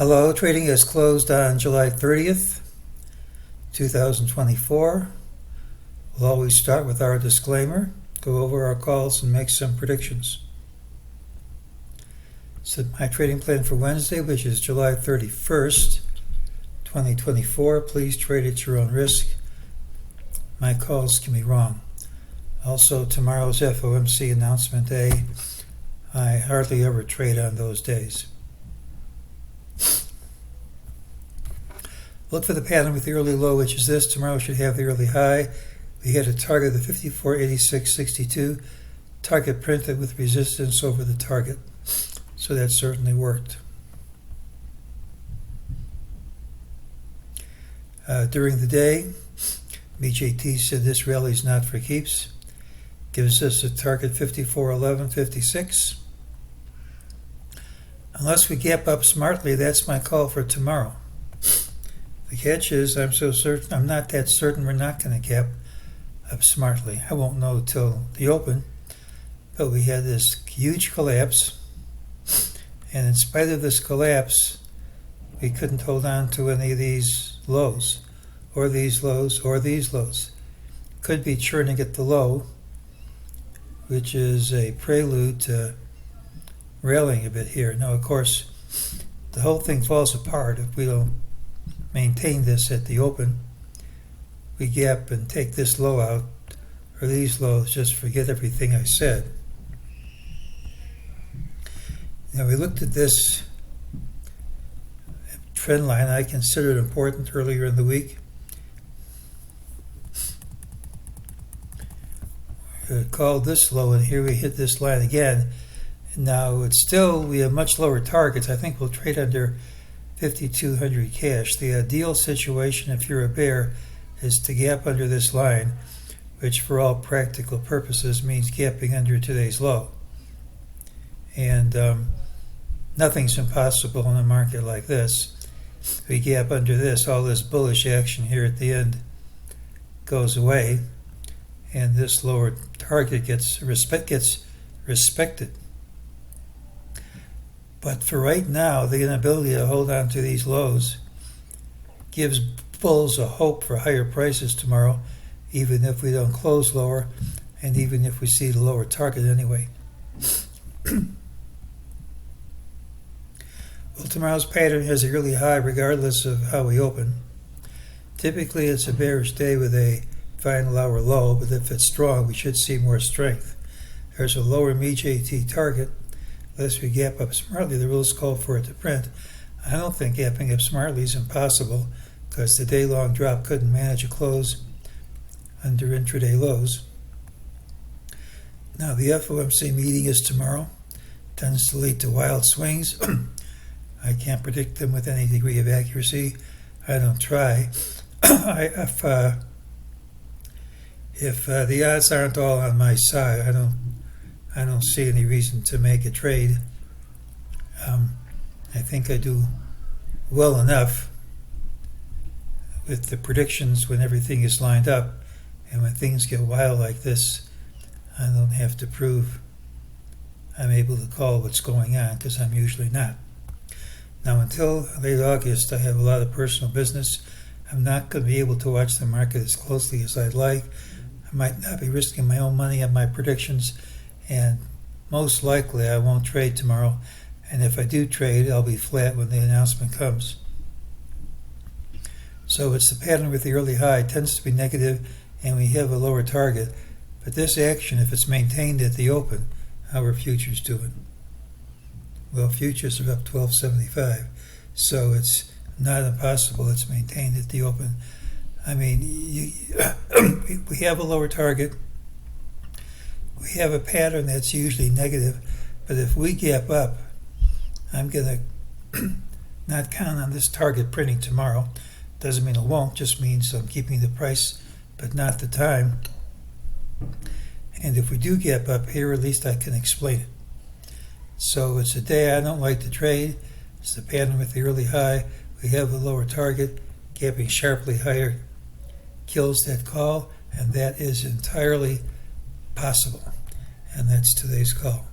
Hello, trading is closed on July 30th, 2024. We'll always start with our disclaimer, go over our calls and make some predictions. So my trading plan for Wednesday, which is July 31st, 2024. Please trade at your own risk. My calls can be wrong. Also, tomorrow's FOMC announcement day. I hardly ever trade on those days. Look for the pattern with the early low, which is this. Tomorrow should have the early high. We had a target of the 54.8662. Target printed with resistance over the target. So that certainly worked. During the day, MEJT said this rally is not for keeps. Gives us a target 54.1156. Unless we gap up smartly, that's my call for tomorrow. The catch is I'm not that certain we're not going to gap up smartly. I won't know till the open, but we had this huge collapse, and in spite of this collapse, we couldn't hold on to any of these lows, or these lows, or these lows. Could be churning at the low, which is a prelude to rallying a bit here. Now, of course, the whole thing falls apart if we don't maintain this at the open. We gap and take this low out, or these lows, just forget everything I said. Now, we looked at this trend line. I considered it important earlier in the week. Called this low, and here we hit this line again. Now, we have much lower targets. I think we'll trade under 5,200 cash. The ideal situation, if you're a bear, is to gap under this line, which for all practical purposes means gapping under today's low. And nothing's impossible in a market like this. If we gap under this, all this bullish action here at the end goes away, and this lower target gets respected. But for right now, the inability to hold on to these lows gives bulls a hope for higher prices tomorrow, even if we don't close lower, and even if we see the lower target anyway. Well, tomorrow's pattern has a really high regardless of how we open. Typically, it's a bearish day with a final hour low, but if it's strong, we should see more strength. There's a lower MEJT target. Unless we gap up smartly, the rules call for it to print. I don't think gapping up smartly is impossible because the day-long drop couldn't manage a close under intraday lows. Now, the FOMC meeting is tomorrow. Tends to lead to wild swings. I can't predict them with any degree of accuracy. I don't try. If the odds aren't all on my side, I don't see any reason to make a trade. I think I do well enough with the predictions when everything is lined up, and when things get wild like this, I don't have to prove I'm able to call what's going on, because I'm usually not. Now, until late August, I have a lot of personal business. I'm not going to be able to watch the market as closely as I'd like. I might not be risking my own money on my predictions, and most likely I won't trade tomorrow, and if I do trade, I'll be flat when the announcement comes. So it's the pattern with the early high. It tends to be negative, and we have a lower target. But this action, if it's maintained at the open, how are futures doing? Well, futures are up 1275, so it's not impossible it's maintained at the open. I mean, we have a lower target. We have a pattern that's usually negative, but if we gap up, I'm going to not count on this target printing tomorrow. Doesn't mean it won't, just means I'm keeping the price, but not the time. And if we do gap up here, at least I can explain it. So it's a day I don't like to trade. It's the pattern with the early high. We have a lower target, gapping sharply higher kills that call, and that is entirely possible. And that's today's call.